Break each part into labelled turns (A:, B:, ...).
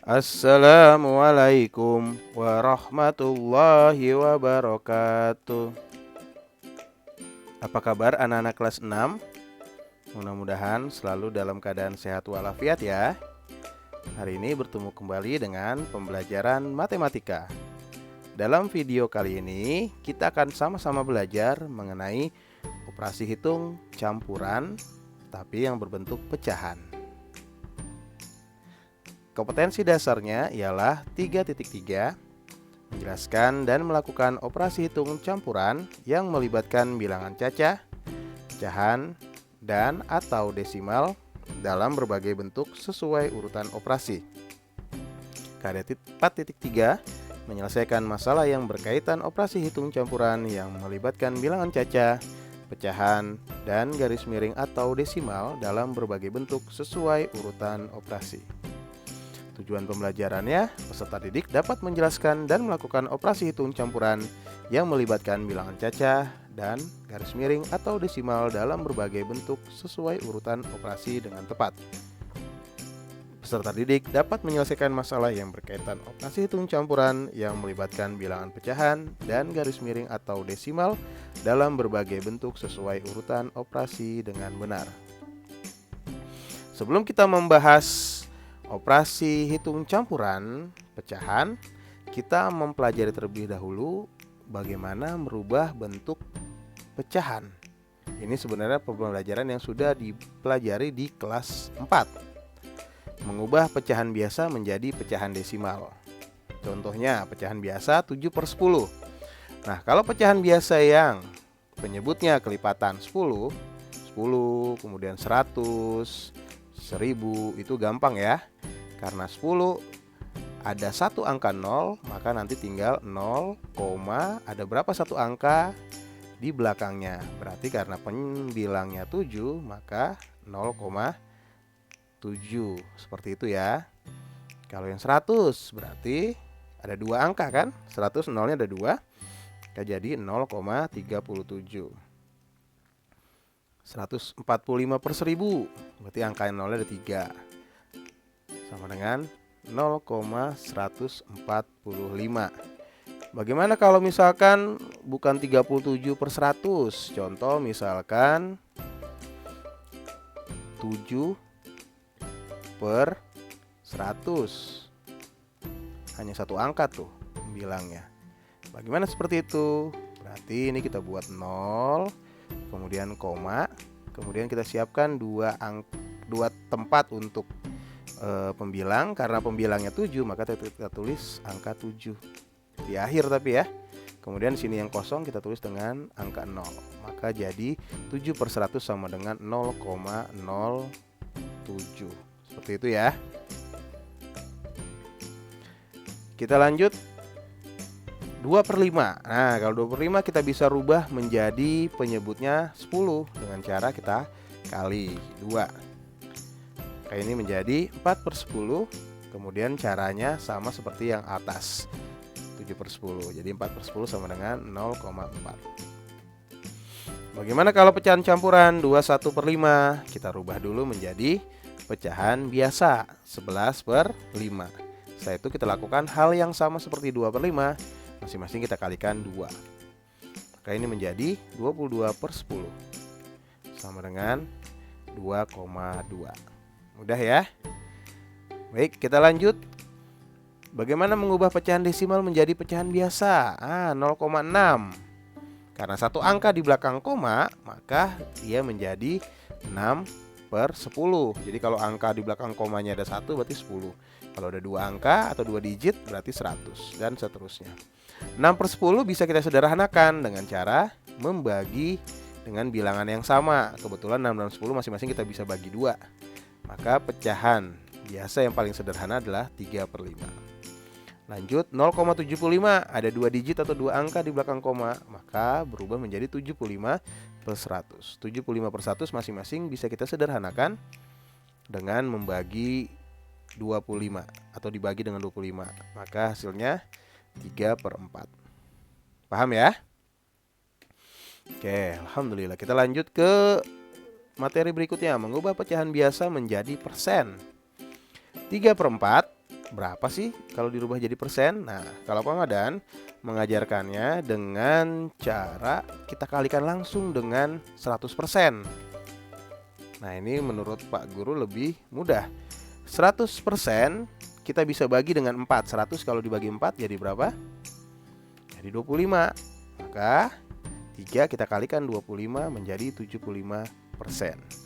A: Assalamualaikum warahmatullahi wabarakatuh. Apa kabar anak-anak kelas 6? Mudah-mudahan selalu dalam keadaan sehat walafiat ya. Hari ini bertemu kembali dengan pembelajaran matematika. Dalam video kali ini kita akan sama-sama belajar mengenai operasi hitung campuran tapi yang berbentuk pecahan. Kompetensi dasarnya ialah 3.3, menjelaskan dan melakukan operasi hitung campuran yang melibatkan bilangan cacah, pecahan, dan atau desimal dalam berbagai bentuk sesuai urutan operasi. KD 4.3, menyelesaikan masalah yang berkaitan operasi hitung campuran yang melibatkan bilangan cacah, pecahan, dan garis miring atau desimal dalam berbagai bentuk sesuai urutan operasi. Tujuan pembelajarannya, peserta didik dapat menjelaskan dan melakukan operasi hitung campuran yang melibatkan bilangan cacah dan garis miring atau desimal dalam berbagai bentuk sesuai urutan operasi dengan tepat. Peserta didik dapat menyelesaikan masalah yang berkaitan operasi hitung campuran yang melibatkan bilangan pecahan dan garis miring atau desimal dalam berbagai bentuk sesuai urutan operasi dengan benar. Sebelum kita membahas operasi hitung campuran pecahan, kita mempelajari terlebih dahulu bagaimana merubah bentuk pecahan. Ini sebenarnya pembelajaran yang sudah dipelajari di kelas 4. Mengubah pecahan biasa menjadi pecahan desimal. Contohnya pecahan biasa 7/10. Nah, kalau pecahan biasa yang penyebutnya kelipatan 10, kemudian 100, 1000 itu gampang ya. Karena 10 ada satu angka 0, maka nanti tinggal 0, ada berapa satu angka di belakangnya. Berarti karena pembilangnya 7, maka 0,7. Seperti itu ya. Kalau yang 100 berarti ada dua angka kan? 100 nolnya ada 2, jadi 0,37. 145/1000 berarti angka nolnya ada 3, sama dengan 0,145. Bagaimana kalau misalkan bukan 37/100? Contoh misalkan 7/100. Hanya satu angka tuh bilangnya. Bagaimana seperti itu? Berarti ini kita buat 0, kemudian koma, kemudian kita siapkan dua tempat untuk pembilang. Karena pembilangnya 7, maka kita tulis angka 7 di akhir tapi ya. Kemudian sini yang kosong kita tulis dengan angka 0. Maka jadi 7/100 sama dengan 0,07. Seperti itu ya. Kita lanjut 2/5. Nah, kalau 2/5 kita bisa rubah menjadi penyebutnya 10 dengan cara kita kali 2. Kayak ini menjadi 4/10. Kemudian caranya sama seperti yang atas, 7/10. Jadi 4/10 sama dengan 0,4. Bagaimana kalau pecahan campuran 21/5? Kita rubah dulu menjadi pecahan biasa 11/5. Setelah itu kita lakukan hal yang sama seperti 2/5. Masing-masing kita kalikan 2. Maka ini menjadi 22/10 sama dengan 2,2. Mudah ya. Baik, kita lanjut. Bagaimana mengubah pecahan desimal menjadi pecahan biasa? 0,6. Karena satu angka di belakang koma, maka dia menjadi 6/10. Jadi kalau angka di belakang komanya ada 1 berarti 10. Kalau ada 2 angka atau 2 digit berarti 100 dan seterusnya. 6/10 bisa kita sederhanakan dengan cara membagi dengan bilangan yang sama. Kebetulan 6 dan 10 masing-masing kita bisa bagi 2. Maka pecahan biasa yang paling sederhana adalah 3/5. Lanjut 0,75, ada 2 digit atau 2 angka di belakang koma, maka berubah menjadi 75/100. 75/100 masing-masing bisa kita sederhanakan dengan membagi 25 atau dibagi dengan 25. Maka hasilnya 3/4. Paham ya? Oke, alhamdulillah. Kita lanjut ke materi berikutnya, mengubah pecahan biasa menjadi persen. 3/4 berapa sih kalau dirubah jadi persen? Nah, kalau Pak Madan mengajarkannya dengan cara kita kalikan langsung dengan 100%. Nah, ini menurut Pak Guru lebih mudah. 100% kita bisa bagi dengan 4. 100 kalau dibagi 4 jadi berapa? Jadi 25. Maka 3 kita kalikan 25 menjadi 75%.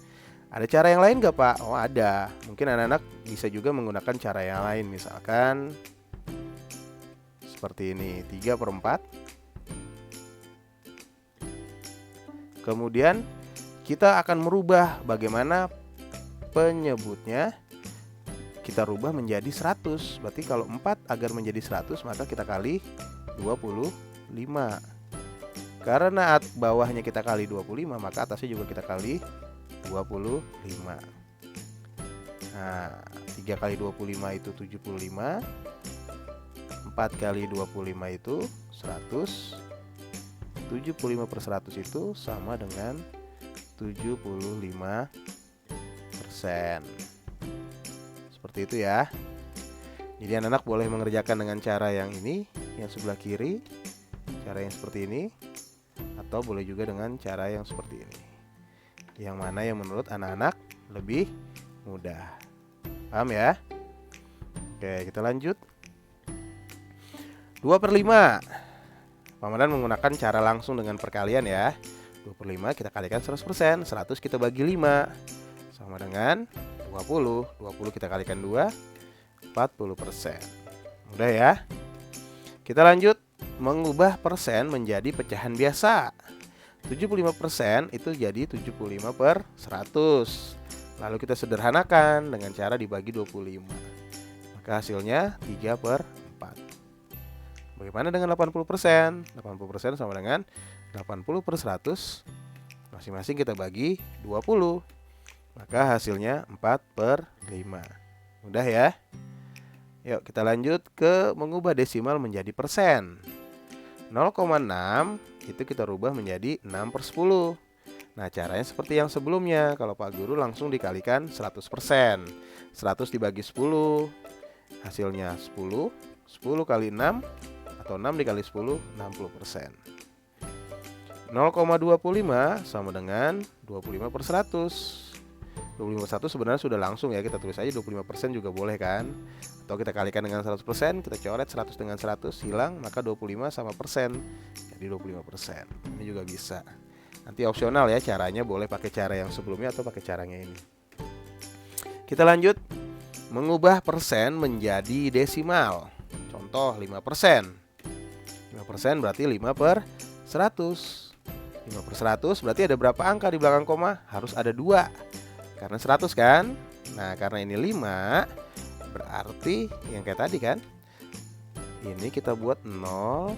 A: Ada cara yang lain nggak Pak? Oh ada. Mungkin anak-anak bisa juga menggunakan cara yang lain. Misalkan seperti ini, 3/4. Kemudian kita akan merubah bagaimana penyebutnya. Kita rubah menjadi 100. Berarti kalau 4 agar menjadi 100 maka kita kali 25. Karena bawahnya kita kali 25 maka atasnya juga kita kali 25. Nah, 3 kali 25 itu 75. 4 kali 25 itu 100. 75/100 itu sama dengan 75%. Seperti itu ya. Jadi anak-anak boleh mengerjakan dengan cara yang ini, yang sebelah kiri, cara yang seperti ini, atau boleh juga dengan cara yang seperti ini. Yang mana yang menurut anak-anak lebih mudah. Paham ya? Oke, kita lanjut. 2/5. Pak Madan menggunakan cara langsung dengan perkalian ya. 2/5 kita kalikan 100%. 100 kita bagi 5 sama dengan 20. 20 kita kalikan 2, 40%. Mudah ya. Kita lanjut mengubah persen menjadi pecahan biasa. 75% itu jadi 75/100. Lalu kita sederhanakan dengan cara dibagi 25. Maka hasilnya 3/4. Bagaimana dengan 80%? 80% sama dengan 80/100. Masing-masing kita bagi 20. Maka hasilnya 4/5. Mudah ya. Yuk kita lanjut ke mengubah desimal menjadi persen. 0,6 itu kita rubah menjadi 6/10. Nah caranya seperti yang sebelumnya. Kalau Pak Guru langsung dikalikan 100%. 100 dibagi 10 hasilnya 10. 10 kali 6 atau 6 dikali 10 60%. 0,25 sama dengan 25/100. 25/100 sebenarnya sudah langsung ya, kita tulis aja 25% juga boleh kan. Atau kita kalikan dengan 100%, kita coret 100 dengan 100 hilang, maka 25 sama persen. Jadi 25%. Ini juga bisa. Nanti opsional ya caranya, boleh pakai cara yang sebelumnya atau pakai caranya ini. Kita lanjut mengubah persen menjadi desimal. Contoh 5%. 5% berarti 5/100. 5/100 berarti ada berapa angka di belakang koma? Harus ada 2. Karena 100 kan? Nah, karena ini 5 berarti yang kayak tadi kan? Ini kita buat 0,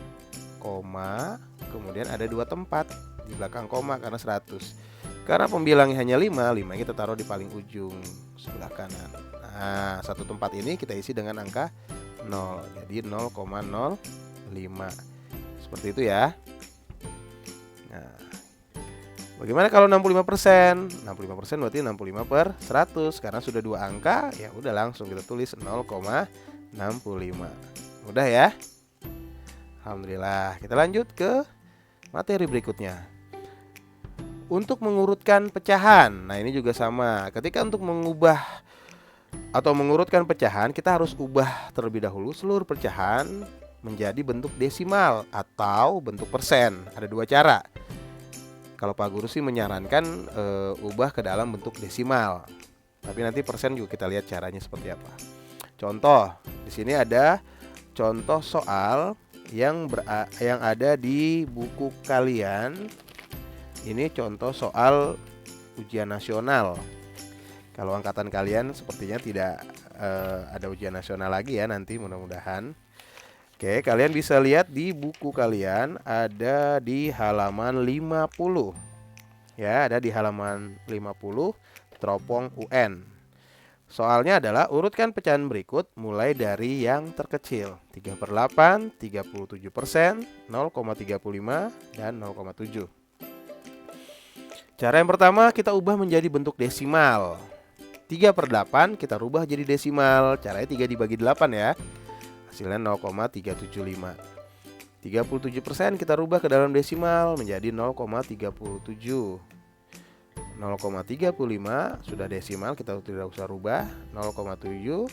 A: kemudian ada 2 tempat di belakang koma karena 100. Karena pembilangnya hanya 5 kita taruh di paling ujung sebelah kanan. Nah, satu tempat ini kita isi dengan angka 0. Jadi 0,05. Seperti itu ya. Nah, bagaimana kalau 65%? 65% berarti 65/100. Karena sudah 2 angka, ya udah langsung kita tulis 0,65. Mudah ya? Alhamdulillah. Kita lanjut ke materi berikutnya. Untuk mengurutkan pecahan. Nah, ini juga sama. Ketika untuk mengubah atau mengurutkan pecahan, kita harus ubah terlebih dahulu seluruh pecahan menjadi bentuk desimal atau bentuk persen. Ada 2 cara. Kalau Pak Guru sih menyarankan ubah ke dalam bentuk desimal. Tapi nanti persen juga kita lihat caranya seperti apa. Contoh, di sini ada contoh soal yang ada di buku kalian. Ini contoh soal ujian nasional. Kalau angkatan kalian sepertinya tidak ada ujian nasional lagi ya nanti, mudah-mudahan. Oke, kalian bisa lihat di buku kalian ada di halaman 50. Ya, ada di halaman 50 teropong UN. Soalnya adalah urutkan pecahan berikut mulai dari yang terkecil. 3/8, 37%, 0,35 dan 0,7. Cara yang pertama kita ubah menjadi bentuk desimal. 3/8 kita rubah jadi desimal. Caranya 3 dibagi 8 ya. Hasilnya 0,375. 37% kita rubah ke dalam desimal menjadi 0,37. 0,35 sudah desimal, kita tidak usah rubah. 0,7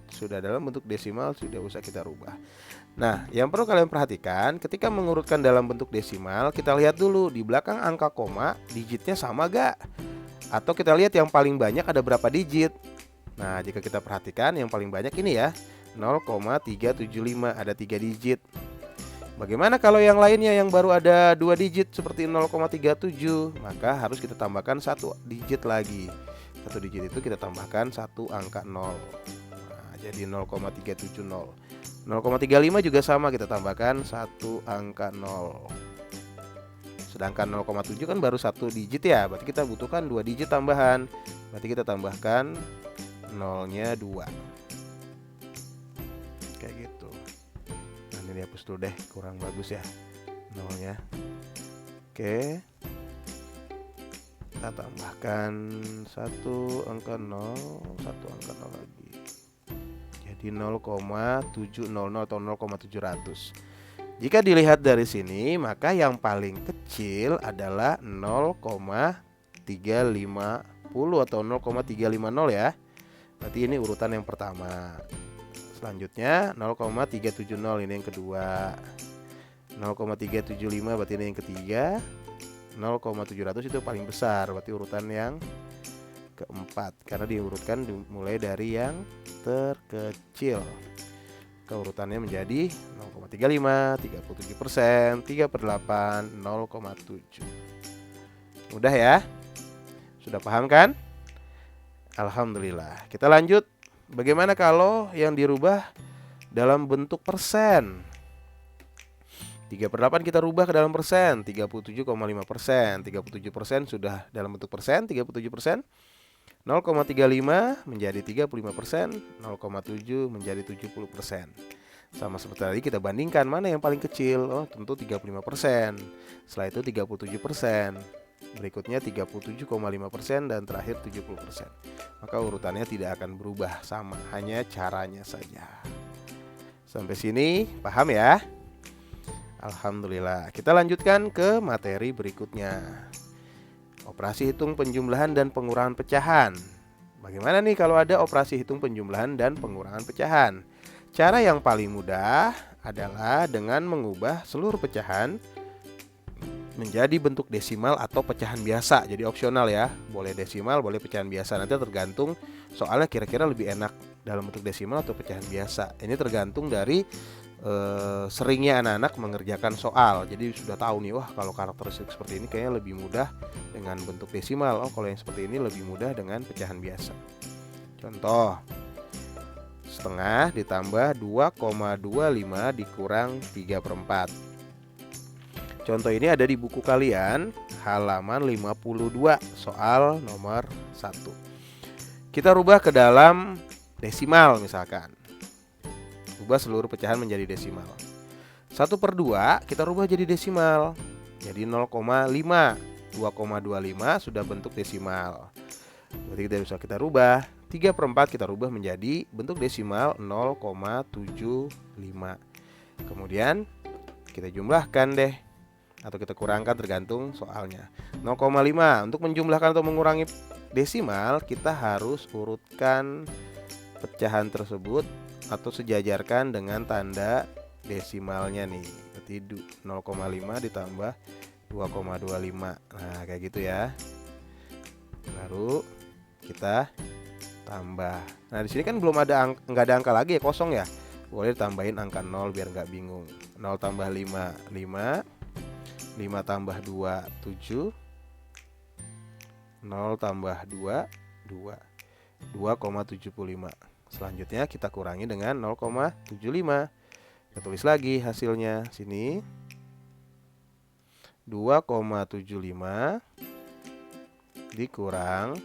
A: sudah dalam bentuk desimal, tidak usah kita rubah. Nah, yang perlu kalian perhatikan ketika mengurutkan dalam bentuk desimal, kita lihat dulu di belakang angka koma digitnya sama gak? Atau kita lihat yang paling banyak ada berapa digit. Nah, jika kita perhatikan yang paling banyak ini ya, 0,375, ada 3 digit. Bagaimana kalau yang lainnya yang baru ada 2 digit seperti 0,37? Maka harus kita tambahkan 1 digit lagi. 1 digit itu kita tambahkan 1 angka 0. Nah, jadi 0,370. 0,35 juga sama, kita tambahkan 1 angka 0. Sedangkan 0,7 kan baru 1 digit ya, berarti kita butuhkan 2 digit tambahan. Berarti kita tambahkan 0-nya 2. Kayak gitu. Nah, ini dihapus dulu deh, kurang bagus ya 0-nya. Oke. Kita tambahkan 1 angka 0, 1 angka 0 lagi. Jadi 0,700 atau 0,700. Jika dilihat dari sini, maka yang paling kecil adalah 0,350 atau 0,350 ya. Berarti ini urutan yang pertama. Selanjutnya 0,370, ini yang kedua. 0,375 berarti ini yang ketiga. 0,700 itu paling besar, berarti urutan yang keempat, karena diurutkan mulai dari yang terkecil. Urutannya menjadi 0,35, 37%, 3/8, 0,7. Mudah ya? Sudah paham kan? Alhamdulillah. Kita lanjut. Bagaimana kalau yang dirubah dalam bentuk persen? 3/8 kita rubah ke dalam persen, 37,5%. 37% sudah dalam bentuk persen, 37%. 0,35 menjadi 35%, 0,7 menjadi 70%. Sama seperti tadi kita bandingkan mana yang paling kecil. Oh, tentu 35%. Setelah itu 37%. Berikutnya 37,5% dan terakhir 70%. Maka urutannya tidak akan berubah, sama, hanya caranya saja. Sampai sini paham ya? Alhamdulillah. Kita lanjutkan ke materi berikutnya. Operasi hitung penjumlahan dan pengurangan pecahan. Bagaimana nih kalau ada operasi hitung penjumlahan dan pengurangan pecahan? Cara yang paling mudah adalah dengan mengubah seluruh pecahan menjadi bentuk desimal atau pecahan biasa. Jadi opsional ya, boleh desimal, boleh pecahan biasa. Nanti tergantung soalnya kira-kira lebih enak dalam bentuk desimal atau pecahan biasa. Ini tergantung dari seringnya anak-anak mengerjakan soal. Jadi sudah tahu nih, wah kalau karakteristik seperti ini kayaknya lebih mudah dengan bentuk desimal. Oh, kalau yang seperti ini lebih mudah dengan pecahan biasa. Contoh, setengah ditambah 2,25 dikurang 3/4. Contoh ini ada di buku kalian, halaman 52, soal nomor 1. Kita rubah ke dalam desimal misalkan. Ubah seluruh pecahan menjadi desimal. 1/2 kita rubah jadi desimal. Jadi 0,5. 2,25 sudah bentuk desimal. Berarti kita bisa kita rubah. 3/4 kita rubah menjadi bentuk desimal 0,75. Kemudian kita jumlahkan deh, atau kita kurangkan tergantung soalnya. 0,5. Untuk menjumlahkan atau mengurangi desimal, kita harus urutkan pecahan tersebut atau sejajarkan dengan tanda desimalnya nih. Berarti 0,5 ditambah 2,25. Nah, kayak gitu ya. Baru kita tambah. Nah, di sini kan belum ada nggak ada angka lagi ya, kosong ya. Boleh tambahin angka 0 biar nggak bingung. 0 tambah 5, 5. 5 tambah 2, 7. 0 tambah 2, 2. 2,75. Selanjutnya kita kurangi dengan 0,75. Kita tulis lagi hasilnya sini. 2,75 dikurang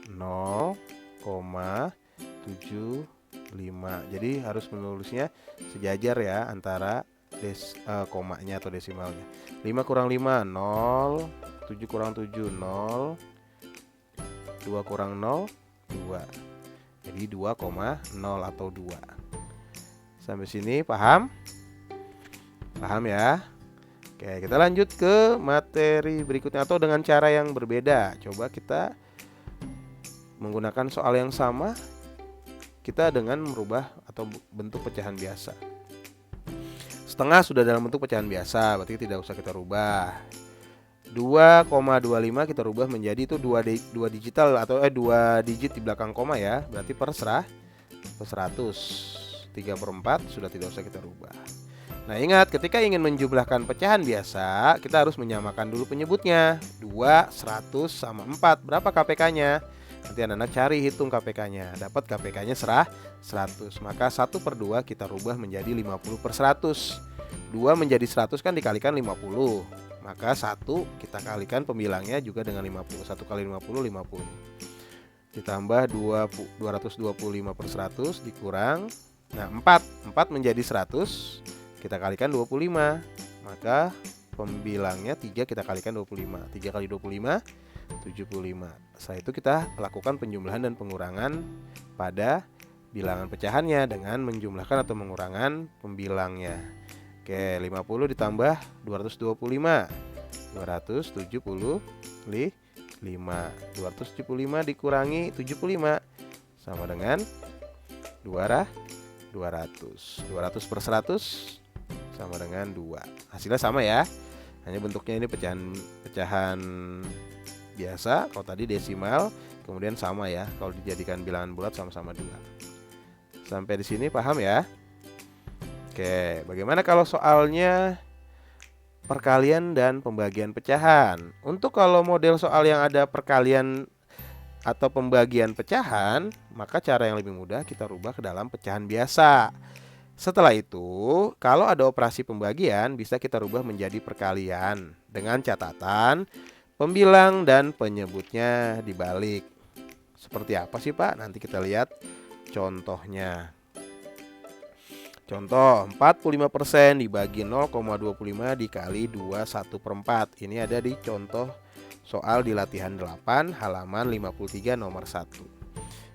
A: 0,75. Jadi harus menulisnya sejajar ya antara komanya atau desimalnya. 5 kurang 5, 0. 7 kurang 7, 0. 2 kurang 0, 2. Jadi 2,0 atau 2. Sampai sini paham? Paham ya? Oke, kita lanjut ke materi berikutnya atau dengan cara yang berbeda. Coba kita menggunakan soal yang sama, kita dengan merubah atau bentuk pecahan biasa. Setengah sudah dalam bentuk pecahan biasa, berarti tidak usah kita rubah. 2,25 kita rubah menjadi itu 2 digital atau 2 digit di belakang koma ya, berarti per 100. 3/4 sudah tidak usah kita rubah. Nah, ingat ketika ingin menjumlahkan pecahan biasa, kita harus menyamakan dulu penyebutnya. 2, 100 sama 4. Berapa KPK-nya? Nanti anak-anak cari hitung KPK-nya. Dapat KPK-nya 100. Maka 1/2 kita rubah menjadi 50/100. 2 menjadi 100 kan dikalikan 50. Maka 1 kita kalikan pembilangnya juga dengan 50. 1 kali 50, 50. Ditambah 225/100 dikurang. Nah, 4 menjadi 100, kita kalikan 25. Maka pembilangnya 3 kita kalikan 25. 3 kali 25, 75. Setelah itu kita lakukan penjumlahan dan pengurangan pada bilangan pecahannya dengan menjumlahkan atau mengurangan pembilangnya. Oke, 50 ditambah 225. 275. 275 dikurangi 75 sama dengan 200. 200/100 sama dengan 2. Hasilnya sama ya. Hanya bentuknya ini pecahan biasa. Kalau tadi desimal, kemudian sama ya. Kalau dijadikan bilangan bulat sama-sama 2. Sampai di sini paham ya? Oke, bagaimana kalau soalnya perkalian dan pembagian pecahan? Untuk kalau model soal yang ada perkalian atau pembagian pecahan, maka cara yang lebih mudah kita rubah ke dalam pecahan biasa. Setelah itu, kalau ada operasi pembagian, bisa kita rubah menjadi perkalian dengan catatan pembilang dan penyebutnya dibalik. Seperti apa sih Pak? Nanti kita lihat contohnya. Contoh 45% dibagi 0,25 dikali 21/4. Ini ada di contoh soal di latihan 8 halaman 53 nomor 1.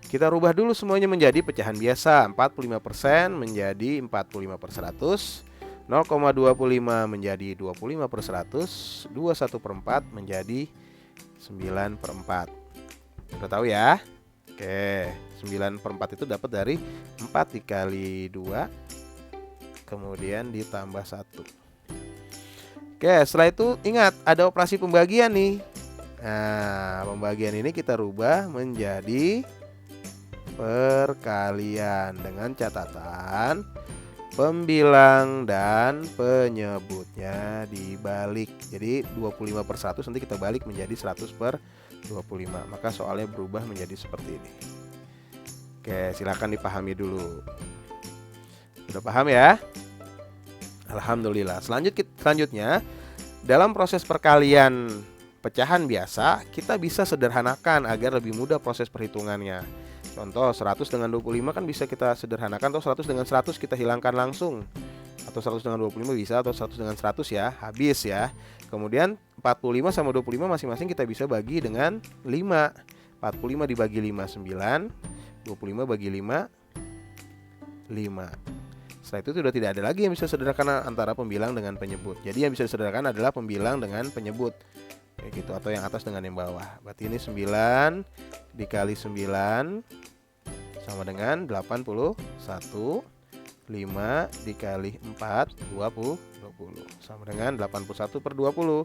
A: Kita rubah dulu semuanya menjadi pecahan biasa. 45% menjadi 45/100, 0,25 menjadi 25/100, 21/4 menjadi 9/4. Sudah tahu ya? Oke, 9/4 itu dapat dari 4 dikali 2 kemudian ditambah 1. Oke, setelah itu ingat ada operasi pembagian nih. Nah, pembagian ini kita rubah menjadi perkalian dengan catatan pembilang dan penyebutnya dibalik. Jadi 25/100 nanti kita balik menjadi 100/25. Maka soalnya berubah menjadi seperti ini. Oke, silakan dipahami dulu. Sudah paham ya? Alhamdulillah. Selanjutnya, dalam proses perkalian pecahan biasa, kita bisa sederhanakan agar lebih mudah proses perhitungannya. Contoh 100 dengan 25 kan bisa kita sederhanakan, atau 100 dengan 100 kita hilangkan langsung. Atau 100 dengan 25 bisa, atau 100 dengan 100 ya, habis ya. Kemudian 45 sama 25 masing-masing kita bisa bagi dengan 5. 45 dibagi 5, 9. 25 bagi 5, 5. Setelah itu sudah tidak ada lagi yang bisa sederhanakan antara pembilang dengan penyebut. Jadi yang bisa disederhanakan adalah pembilang dengan penyebut. Kayak gitu, atau yang atas dengan yang bawah. Berarti ini 9 dikali 9 sama dengan 81. 5 dikali 4 20 sama dengan 81/20.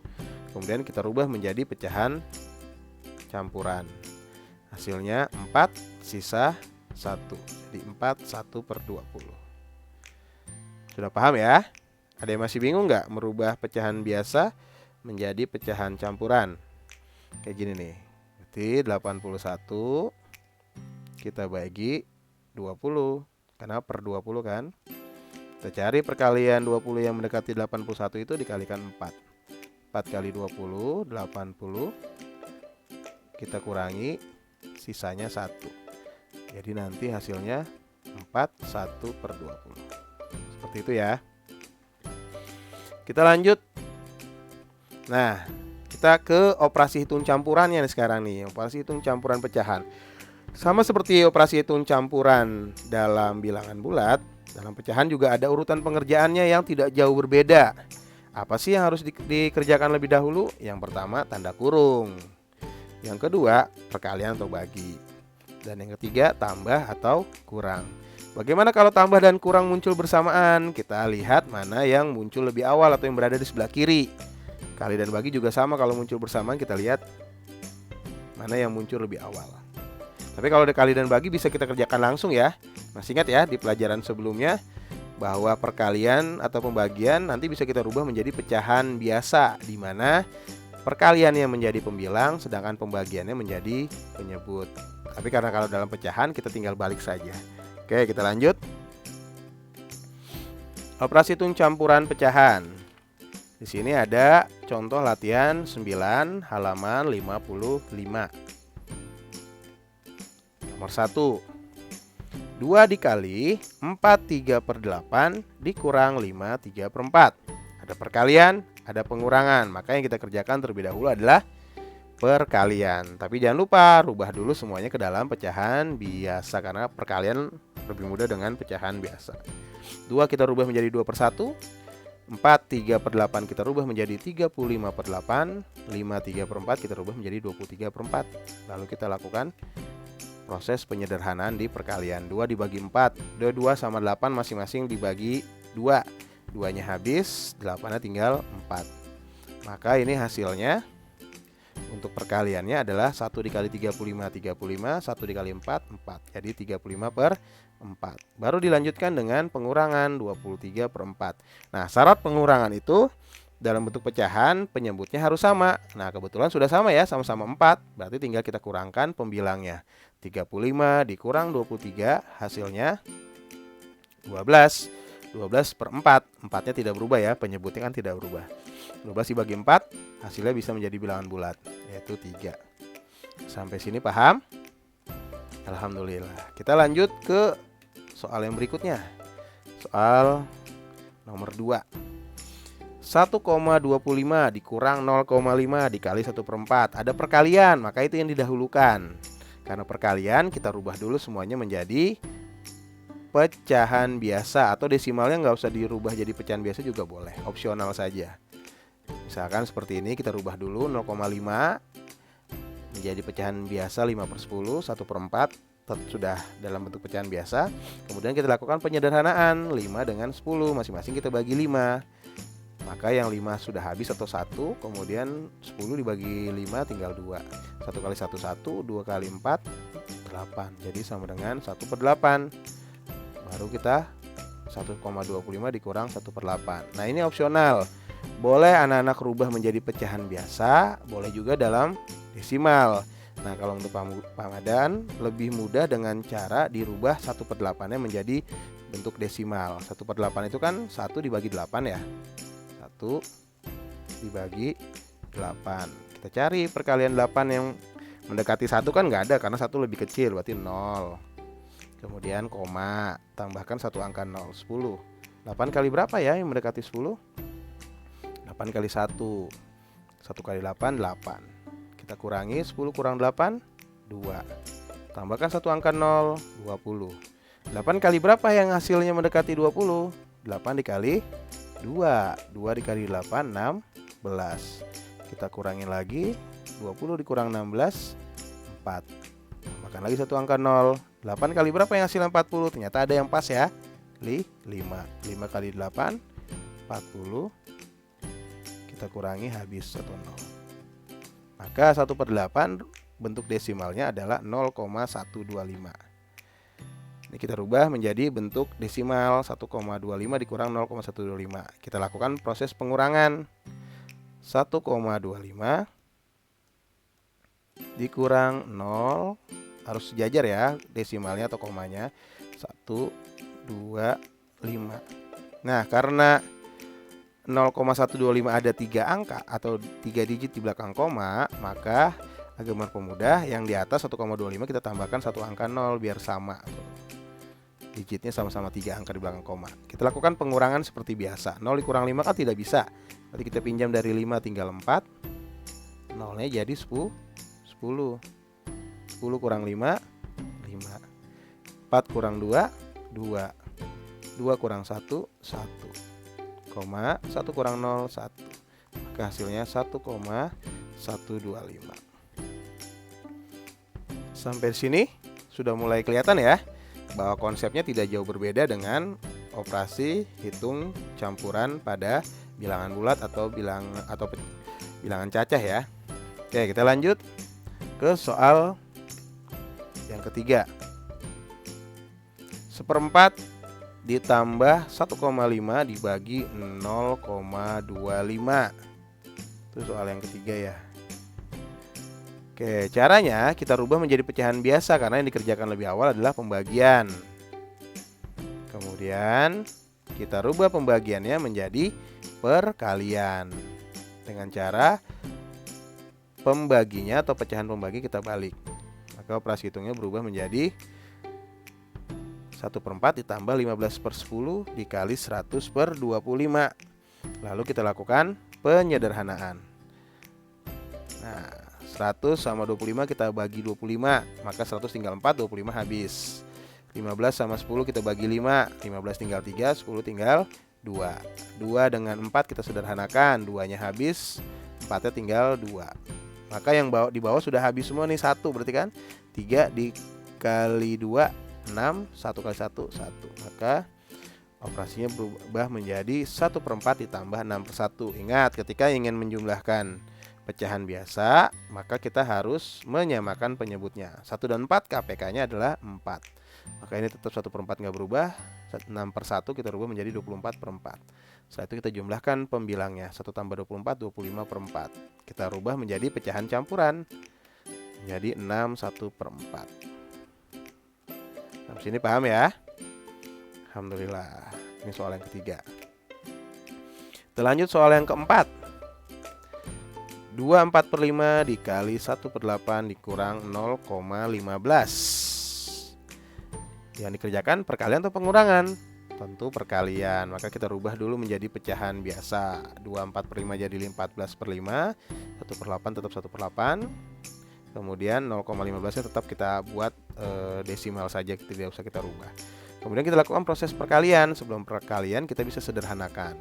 A: Kemudian kita rubah menjadi pecahan campuran. Hasilnya 4 sisa 1. Jadi 4 1/20. Sudah paham ya? Ada yang masih bingung nggak merubah pecahan biasa menjadi pecahan campuran? Kayak gini nih. Berarti 81 kita bagi 20. Karena per 20 kan. Kita cari perkalian 20 yang mendekati 81 itu dikalikan 4. 4 kali 20 80. Kita kurangi sisanya 1. Jadi nanti hasilnya 4 1/20. Seperti itu ya. Kita lanjut. Nah, kita ke operasi hitung campurannya nih sekarang nih. Operasi hitung campuran pecahan. Sama seperti operasi hitung campuran dalam bilangan bulat, dalam pecahan juga ada urutan pengerjaannya yang tidak jauh berbeda. Apa sih yang harus dikerjakan lebih dahulu? Yang pertama, tanda kurung. Yang kedua, perkalian atau bagi. Dan yang ketiga, tambah atau kurang. Bagaimana kalau tambah dan kurang muncul bersamaan? Kita lihat mana yang muncul lebih awal atau yang berada di sebelah kiri. Kali dan bagi juga sama, kalau muncul bersamaan kita lihat mana yang muncul lebih awal. Tapi kalau ada kali dan bagi bisa kita kerjakan langsung ya. Masih ingat ya di pelajaran sebelumnya bahwa perkalian atau pembagian nanti bisa kita rubah menjadi pecahan biasa, di mana perkaliannya menjadi pembilang sedangkan pembagiannya menjadi penyebut. Tapi karena kalau dalam pecahan kita tinggal balik saja. Oke, kita lanjut. Operasi hitung campuran pecahan. Di sini ada contoh latihan 9 halaman 55. Nomor 1, 2 dikali 4/3/8 dikurang 5/3/4. Ada perkalian, ada pengurangan. Maka yang kita kerjakan terlebih dahulu adalah perkalian. Tapi jangan lupa rubah dulu semuanya ke dalam pecahan biasa, karena perkalian lebih mudah dengan pecahan biasa. 2 kita rubah menjadi 2/1. 4/3/8 kita rubah menjadi 35/8. 5/3/4 kita rubah menjadi 23/4. Lalu kita lakukan proses penyederhanaan di perkalian. 2 dibagi 4, 2 sama 8 masing-masing dibagi 2. 2-nya habis, 8-nya tinggal 4. Maka ini hasilnya untuk perkaliannya adalah 1 dikali 35, 35, 1 dikali 4, 4. Jadi 35/4. Baru dilanjutkan dengan pengurangan 23/4. Nah, syarat pengurangan itu dalam bentuk pecahan penyebutnya harus sama. Nah, kebetulan sudah sama ya, sama-sama 4. Berarti tinggal kita kurangkan pembilangnya. 35 dikurang 23 hasilnya 12. 12/4. 4-nya tidak berubah ya, penyebutnya kan tidak berubah. 12 dibagi 4 hasilnya bisa menjadi bilangan bulat, yaitu 3. Sampai sini paham? Alhamdulillah. Kita lanjut ke soal yang berikutnya. Soal nomor 2. 1,25 dikurang 0,5 dikali 1/4. Ada perkalian, maka itu yang didahulukan. Karena perkalian kita rubah dulu semuanya menjadi pecahan biasa, atau desimalnya nggak usah dirubah jadi pecahan biasa juga boleh, opsional saja. Misalkan seperti ini, kita rubah dulu 0,5 menjadi pecahan biasa 5/10, 1/4 sudah dalam bentuk pecahan biasa. Kemudian kita lakukan penyederhanaan, 5 dengan 10 masing-masing kita bagi 5. Maka yang 5 sudah habis atau 1, kemudian 10 dibagi 5 tinggal 2. 1 kali 1, 1, 2 kali 4, 8. Jadi sama dengan 1/8. Baru kita 1,25 dikurang 1/8. Nah, ini opsional. Boleh anak-anak rubah menjadi pecahan biasa, boleh juga dalam desimal. Nah, kalau untuk Pamadan lebih mudah dengan cara dirubah 1/8-nya menjadi bentuk desimal. 1/8 itu kan 1 dibagi 8 ya. 1 dibagi 8. Kita cari perkalian 8 yang mendekati 1 kan nggak ada, karena 1 lebih kecil, berarti 0. Kemudian koma, tambahkan satu angka 0, 10. 8 kali berapa ya yang mendekati 10? 8 kali 1. 1 kali 8, 8. Kita kurangi 10 kurang 8, 2. Tambahkan satu angka 0, 20. 8 kali berapa yang hasilnya mendekati 20? 8 dikali 2. 2 dikali 8, 16. Kita kurangin lagi, 20 dikurang 16, 4. Tambahkan lagi satu angka 0. 8 kali berapa yang hasilnya 40? Ternyata ada yang pas ya, 5. 5 kali 8, 40. Kita kurangi habis 1 0. Maka 1/8 bentuk desimalnya adalah 0,125. Ini kita rubah menjadi bentuk desimal 1,25 dikurang 0,125. Kita lakukan proses pengurangan. 1,25 dikurang 0, harus sejajar ya desimalnya atau komanya. 1, 2, 5. Nah, karena 0,125 ada 3 angka atau 3 digit di belakang koma, maka agar mempermudah yang di atas 1,25 kita tambahkan satu angka 0 biar sama. Digitnya sama-sama 3 angka di belakang koma. Kita lakukan pengurangan seperti biasa. 0 dikurang 5 kan tidak bisa. Berarti kita pinjam dari 5 tinggal 4. 0-nya jadi 10. 10 kurang 5, 4 kurang 2, 2. 2 kurang 1, 1. 1 kurang 0, 1. Maka hasilnya 1,125. Sampai sini sudah mulai kelihatan ya bahwa konsepnya tidak jauh berbeda dengan operasi hitung campuran pada bilangan bulat atau bilangan cacah ya. Oke, kita lanjut ke soal yang ketiga. 1/4 ditambah 1,5 dibagi 0,25. Itu soal yang ketiga ya. Oke, caranya kita rubah menjadi pecahan biasa karena yang dikerjakan lebih awal adalah pembagian. Kemudian kita rubah pembagiannya menjadi perkalian dengan cara pembaginya atau pecahan pembagi kita balik. Maka operasi hitungnya berubah menjadi 1/4 ditambah 15/10 dikali 100/25. Lalu kita lakukan penyederhanaan. Nah, 100 sama 25 kita bagi 25, maka 100 tinggal 4, 25 habis. 15 sama 10 kita bagi 5, 15 tinggal 3, 10 tinggal 2. 2 dengan 4 kita sederhanakan, 2-nya habis, 4-nya tinggal 2. Maka yang di bawah sudah habis semua nih, 1 berarti kan 3 dikali 2, 6, 1 kali 1, 1. Maka operasinya berubah menjadi 1/4 ditambah 6/1. Ingat, ketika ingin menjumlahkan pecahan biasa, maka kita harus menyamakan penyebutnya. 1 dan 4 KPK-nya adalah 4. Maka ini tetap 1/4 nggak berubah. 6/1 kita rubah menjadi 24/4. Setelah itu kita jumlahkan pembilangnya. 1 tambah 24, 25/4. Kita rubah menjadi pecahan campuran. Jadi 6 1/4. Sampai sini paham ya? Alhamdulillah. Ini soal yang ketiga. Kita lanjut soal yang keempat. 24/5 dikali 1/8 dikurang 0,15. Yang dikerjakan perkalian atau pengurangan? Tentu perkalian. Maka kita rubah dulu menjadi pecahan biasa. 24/5 jadi 14/5. 1/8 tetap 1/8. Kemudian 0,15 nya tetap kita buat desimal saja, tidak usah kita rubah. Kemudian kita lakukan proses perkalian. Sebelum perkalian kita bisa sederhanakan.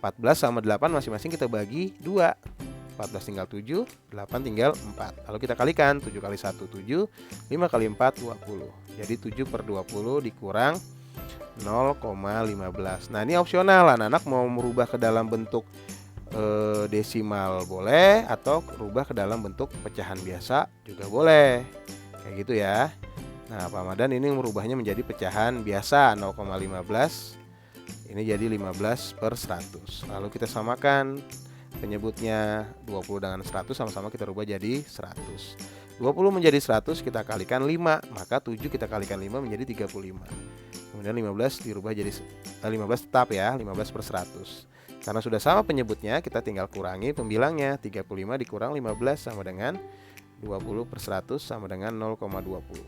A: 14 sama 8 masing-masing kita bagi 2. 14 tinggal 7, 8 tinggal 4. Lalu kita kalikan, 7 kali 1 7, 5 kali 4 20. Jadi 7/20 dikurang 0,15. Nah, ini opsional, anak-anak mau merubah ke dalam bentuk desimal boleh, atau rubah ke dalam bentuk pecahan biasa juga boleh. Kayak gitu ya. Nah, Pak Madan ini merubahnya menjadi pecahan biasa 0,15. Ini jadi 15/100. Lalu kita samakan penyebutnya. 20 dengan 100 sama-sama kita rubah jadi 100. 20 menjadi 100 kita kalikan 5, maka 7 kita kalikan 5 menjadi 35. Kemudian 15 dirubah jadi 15 tetap ya, 15/100. Karena sudah sama penyebutnya, kita tinggal kurangi pembilangnya. 35 dikurang 15 sama dengan 20/100 sama dengan 0,20.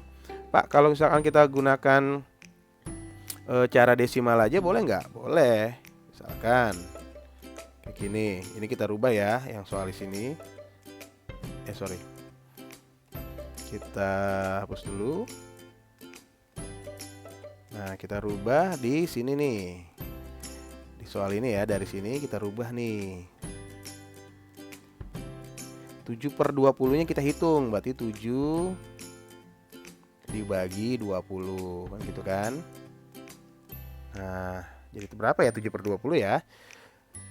A: Pak, kalau misalkan kita gunakan cara desimal aja boleh nggak? Boleh. Misalkan kayak gini. Ini kita rubah ya, yang soal di sini. Kita hapus dulu. Nah, kita rubah di sini nih. Di soal ini ya, dari sini kita rubah nih. 7/20-nya kita hitung, berarti 7 dibagi 20, kan gitu kan? Nah, jadi itu berapa ya 7/20 ya?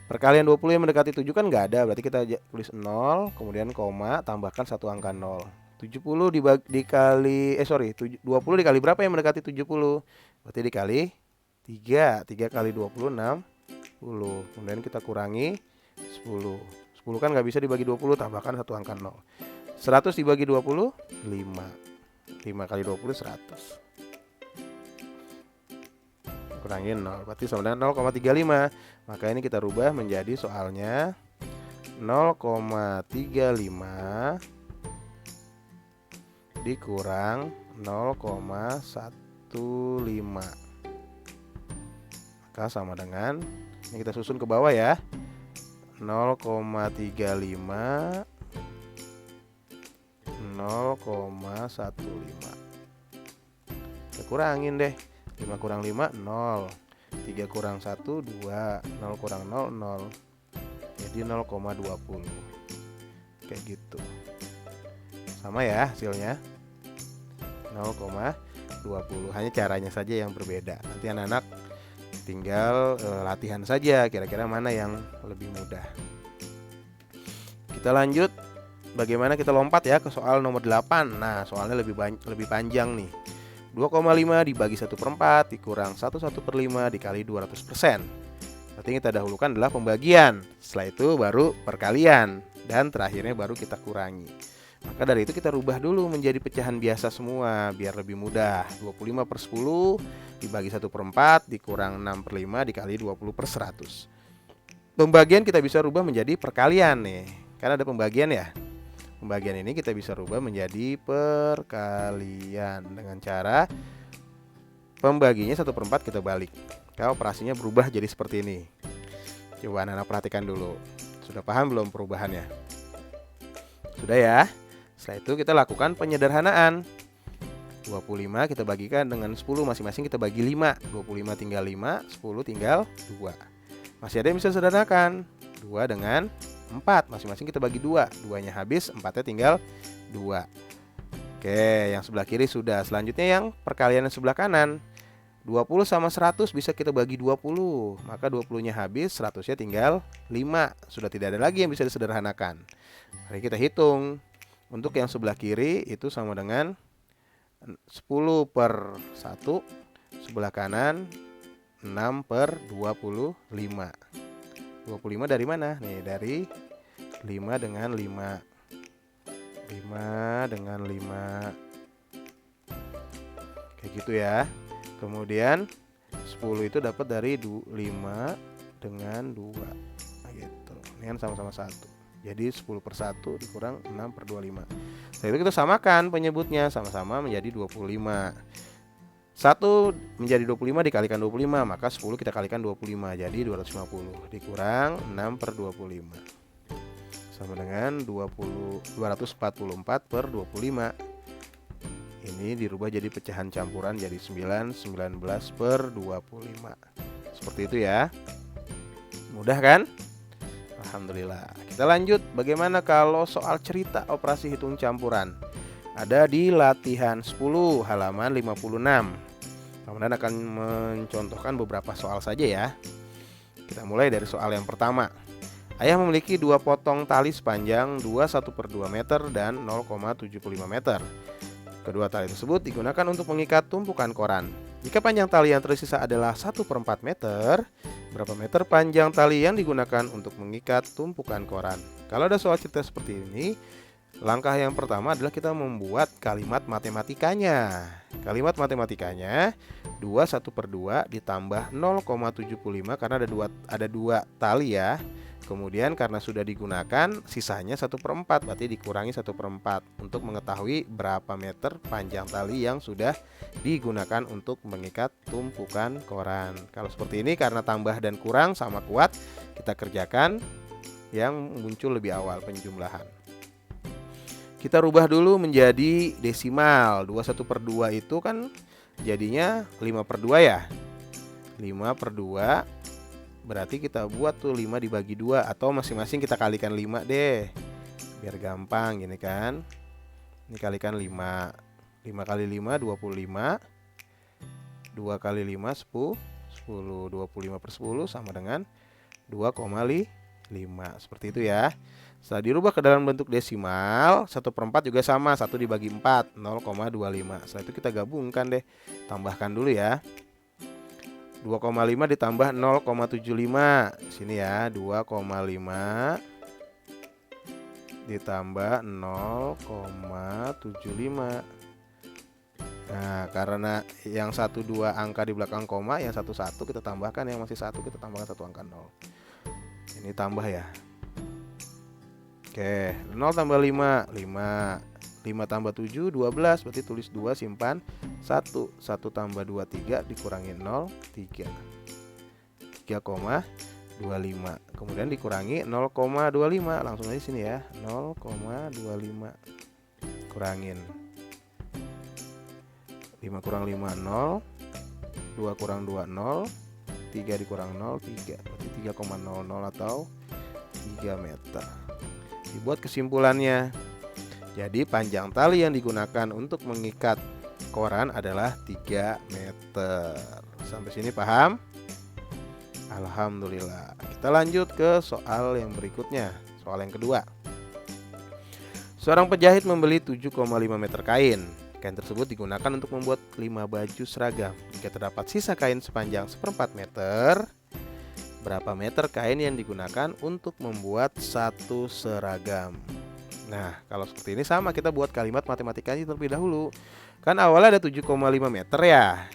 A: Perkalian 20 yang mendekati 7 kan nggak ada, berarti kita tulis 0, kemudian koma, tambahkan satu angka 0. 20 dikali 20 dikali berapa yang mendekati 70? Berarti dikali 3. 3 kali 20 60. Kemudian kita kurangi 10. 10 kan nggak bisa dibagi 20, tambahkan satu angka 0. 100 dibagi 20 5. 5 kali 20 100. Kurangi 0, berarti sama dengan 0,35. Maka ini kita rubah menjadi soalnya 0,35 dikurang 0,15. Maka sama dengan, ini kita susun ke bawah ya, 0,35 0,15. Kita kurangin deh. 5 kurang 5, 0. 3 kurang 1, 2. 0 kurang 0, 0. Jadi 0,20. Kayak gitu. Sama ya hasilnya. 0,20. Hanya caranya saja yang berbeda. Nanti anak-anak tinggal latihan saja kira-kira mana yang lebih mudah. Kita lanjut. Bagaimana kita lompat ya ke soal nomor 8. Nah, soalnya lebih panjang nih. 2,5 dibagi 1/4 dikurang 1/5 dikali 200%. Berarti yang kita dahulukan adalah pembagian. Setelah itu baru perkalian. Dan terakhirnya baru kita kurangi. Maka dari itu kita rubah dulu menjadi pecahan biasa semua biar lebih mudah. 25/10 dibagi 1/4 dikurang 6/5 dikali 20/100. Pembagian kita bisa rubah menjadi perkalian nih. Karena ada pembagian ya. Pembagian ini kita bisa rubah menjadi perkalian dengan cara pembaginya 1/4 kita balik. Kalau operasinya berubah jadi seperti ini. Coba anak-anak perhatikan dulu. Sudah paham belum perubahannya? Sudah ya? Setelah itu kita lakukan penyederhanaan. 25 kita bagikan dengan 10, masing-masing kita bagi 5. 25 tinggal 5, 10 tinggal 2. Masih ada yang bisa sederhanakan. 2 dengan 4, masing-masing kita bagi 2. 2-nya habis, 4-nya tinggal 2. Oke, yang sebelah kiri sudah. Selanjutnya yang perkalian yang sebelah kanan. 20 sama 100 bisa kita bagi 20. Maka 20-nya habis, 100-nya tinggal 5. Sudah tidak ada lagi yang bisa disederhanakan. Mari kita hitung. Untuk yang sebelah kiri itu sama dengan 10/1. Sebelah kanan 6/25. 25 dari mana? Nih, dari 5 dengan 5. 5 dengan 5. Kayak gitu ya. Kemudian 10 itu dapat dari 5 dengan 2. Nah, gitu. Ini kan sama-sama 1. Jadi 10/1 dikurang 6/25. Setelah itu kita samakan penyebutnya. Sama-sama menjadi 25. 1 menjadi 25 dikalikan 25, maka 10 kita kalikan 25, jadi 250 dikurang 6/25 sama dengan 244/25. Ini dirubah jadi pecahan campuran jadi 9, 19/25. Seperti itu ya. Mudah kan? Alhamdulillah. Kita lanjut. Bagaimana kalau soal cerita operasi hitung campuran? Ada di latihan 10 halaman 56. Kemudian akan mencontohkan beberapa soal saja ya. Kita mulai dari soal yang pertama. Ayah memiliki 2 potong tali sepanjang 21/2 meter dan 0,75 meter. Kedua tali tersebut digunakan untuk mengikat tumpukan koran. Jika panjang tali yang tersisa adalah 1/4 meter, berapa meter panjang tali yang digunakan untuk mengikat tumpukan koran? Kalau ada soal cerita seperti ini, langkah yang pertama adalah kita membuat kalimat matematikanya. Kalimat matematikanya 21/2 ditambah 0,75 karena ada dua tali ya. Kemudian karena sudah digunakan sisanya 1/4, berarti dikurangi 1/4 untuk mengetahui berapa meter panjang tali yang sudah digunakan untuk mengikat tumpukan koran. Kalau seperti ini karena tambah dan kurang sama kuat, kita kerjakan yang muncul lebih awal penjumlahan. Kita rubah dulu menjadi desimal. 21/2 itu kan jadinya 5/2 ya. 5/2 berarti kita buat tuh 5 dibagi 2 atau masing-masing kita kalikan 5 deh. Biar gampang gini kan. Ini kalikan 5. 5 kali 5 25. 2 kali 5 10. 10 25/10 sama dengan 2,5. Seperti itu ya. Setelah dirubah ke dalam bentuk desimal, 1/4 juga sama, 1 dibagi 4, 0,25. Setelah itu kita gabungkan deh. Tambahkan dulu ya. 2,5 ditambah 0,75. Sini ya, 2,5 ditambah 0,75. Nah, karena yang 1 2 angka di belakang koma, yang 1 1 kita tambahkan, yang masih 1 kita tambahkan 1 angka 0. Ini tambah ya. Oke, 0 tambah 5, 5. 5 tambah 7, 12. Berarti tulis 2, simpan 1. 1 tambah 2, 3. Dikurangi 0, 3. 3,25. Kemudian dikurangi 0,25. Langsung aja sini ya, 0,25. kurangin 5 kurang 5 0, 2 kurang 2 0, 3 dikurang 0 3, berarti 3,00 atau 3 meter. Dibuat kesimpulannya. Jadi panjang tali yang digunakan untuk mengikat koran adalah 3 meter. Sampai sini paham? Alhamdulillah. Kita lanjut ke soal yang berikutnya. Soal yang kedua. Seorang penjahit membeli 7,5 meter kain. Kain tersebut digunakan untuk membuat 5 baju seragam. Jika terdapat sisa kain sepanjang 1/4 meter, berapa meter kain yang digunakan untuk membuat satu seragam? Nah, kalau seperti ini sama, kita buat kalimat matematikanya terlebih dahulu. Kan awalnya ada 7,5 meter ya.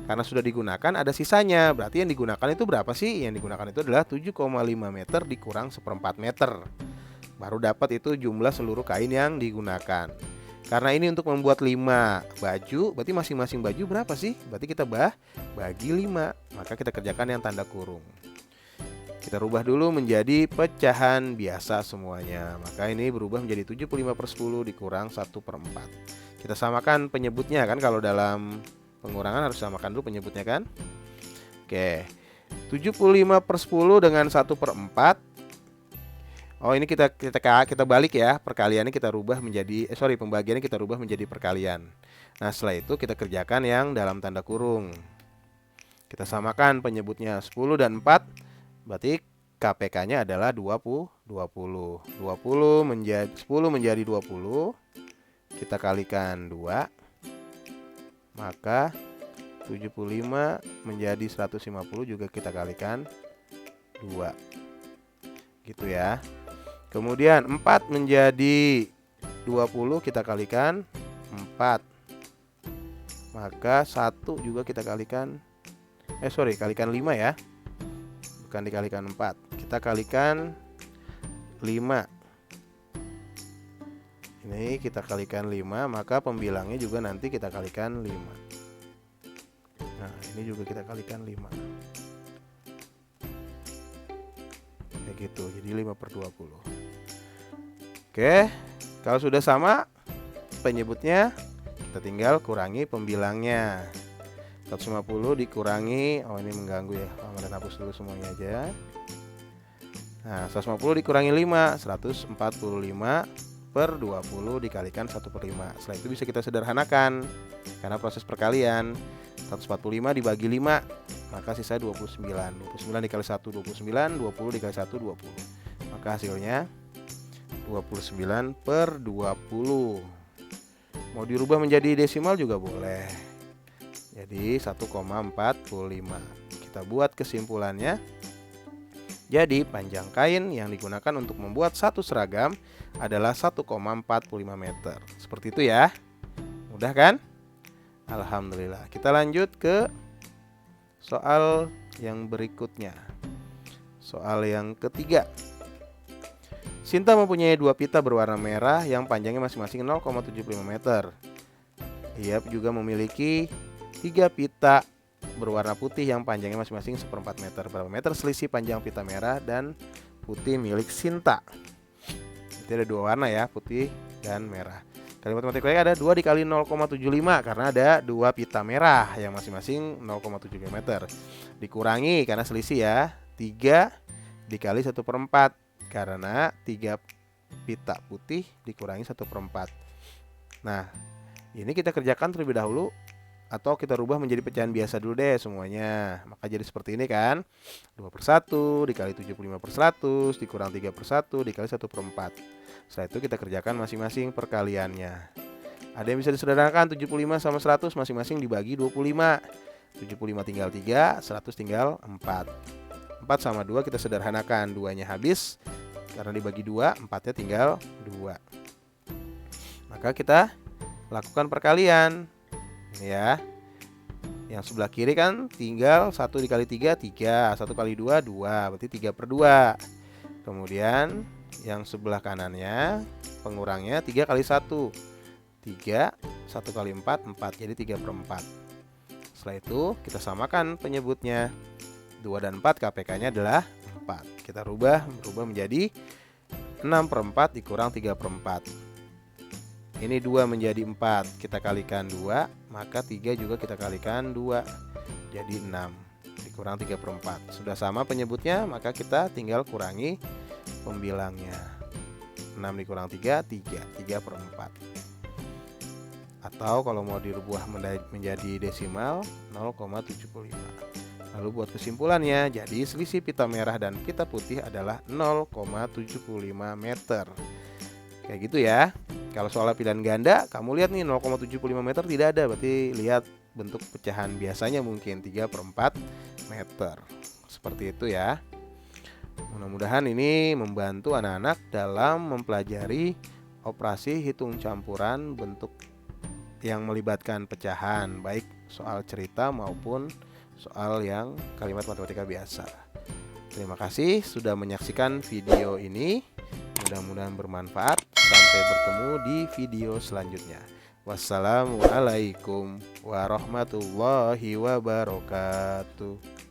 A: Karena sudah digunakan ada sisanya. Berarti yang digunakan itu berapa sih? Yang digunakan itu adalah 7,5 meter dikurang 1/4 meter. Baru dapat itu jumlah seluruh kain yang digunakan. Karena ini untuk membuat 5 baju, berarti masing-masing baju berapa sih? Berarti kita bagi 5. Maka kita kerjakan yang tanda kurung. Kita rubah dulu menjadi pecahan biasa semuanya. Maka ini berubah menjadi 75/10 dikurang 1/4. Kita samakan penyebutnya kan, kalau dalam pengurangan harus samakan dulu penyebutnya kan. Oke, 75/10 dengan 1/4. Oh, ini kita balik ya. Perkaliannya kita rubah menjadi pembagiannya kita rubah menjadi perkalian. Nah, setelah itu kita kerjakan yang dalam tanda kurung. Kita samakan penyebutnya 10 dan 4. Berarti KPK-nya adalah 20. 10 menjadi 20. Kita kalikan 2. Maka 75 menjadi 150 juga kita kalikan 2. Gitu ya. Kemudian 4 menjadi 20 kita kalikan 4. Maka 1 juga kita kalikan kalikan 5 ya. Bukan dikalikan 4. Kita kalikan 5. Ini kita kalikan 5, maka pembilangnya juga nanti kita kalikan 5. Nah, ini juga kita kalikan 5. Kayak gitu, jadi 5/20. Oke, kalau sudah sama penyebutnya, kita tinggal kurangi pembilangnya. 150 dikurangi, ini mengganggu ya, dan hapus dulu semuanya aja. Nah, 150 dikurangi 5, 145/20 dikalikan 1/5. Setelah itu bisa kita sederhanakan karena proses perkalian. 145 dibagi 5, maka sisa 29. 29 dikali 1 29, 20 dikali 1 20. Maka hasilnya 29/20. Mau dirubah menjadi desimal juga boleh. Jadi 1,45. Kita buat kesimpulannya. Jadi panjang kain yang digunakan untuk membuat satu seragam adalah 1,45 meter. Seperti itu ya. Mudah kan? Alhamdulillah. Kita lanjut ke soal yang berikutnya. Soal yang ketiga. Sinta mempunyai 2 pita berwarna merah yang panjangnya masing-masing 0,75 meter. Ia juga memiliki 3 pita berwarna putih yang panjangnya masing-masing 1/4 meter. Berapa meter selisih panjang pita merah dan putih milik Sinta? Jadi ada 2 warna ya, putih dan merah. Kalimat matematikanya ada 2 dikali 0,75 karena ada 2 pita merah yang masing-masing 0,75 meter. Dikurangi karena selisih ya, 3 dikali 1/4 karena 3 pita putih dikurangi 1/4. Nah, ini kita kerjakan terlebih dahulu atau kita rubah menjadi pecahan biasa dulu deh semuanya. Maka jadi seperti ini kan. 2/1 dikali 75/100 dikurang 3/1 dikali 1/4. Setelah itu kita kerjakan masing-masing perkaliannya. Ada yang bisa disederhanakan, 75 sama 100 masing-masing dibagi 25. 75 tinggal 3, 100 tinggal 4. 4 sama 2 kita sederhanakan, 2-nya habis. Karena dibagi 2, 4-nya tinggal 2. Maka kita lakukan perkalian. Ini ya. Yang sebelah kiri kan tinggal 1 dikali 3, 3. 1 kali 2, 2. Berarti 3/2. Kemudian yang sebelah kanannya pengurangnya 3 kali 1. 3, 1 kali 4, 4. Jadi 3/4. Setelah itu kita samakan penyebutnya. 2 dan 4 KPK-nya adalah 4. Kita berubah menjadi 6/4 dikurang 3/4. Ini 2 menjadi 4, kita kalikan 2, maka 3 juga kita kalikan 2, jadi 6 dikurang 3/4. Sudah sama penyebutnya, maka kita tinggal kurangi pembilangnya. 6 dikurang 3, 3/4. Atau kalau mau dirubah menjadi desimal 0,75. Lalu buat kesimpulannya, jadi selisih pita merah dan pita putih adalah 0,75 meter. Kayak gitu ya. Kalau soal pilihan ganda, kamu lihat nih 0,75 meter tidak ada, berarti lihat bentuk pecahan biasanya mungkin 3/4 meter. Seperti itu ya. Mudah-mudahan ini membantu anak-anak dalam mempelajari operasi hitung campuran bentuk yang melibatkan pecahan, baik soal cerita maupun soal yang kalimat matematika biasa. Terima kasih sudah menyaksikan video ini. Mudah-mudahan bermanfaat. Sampai bertemu di video selanjutnya. Wassalamualaikum warahmatullahi wabarakatuh.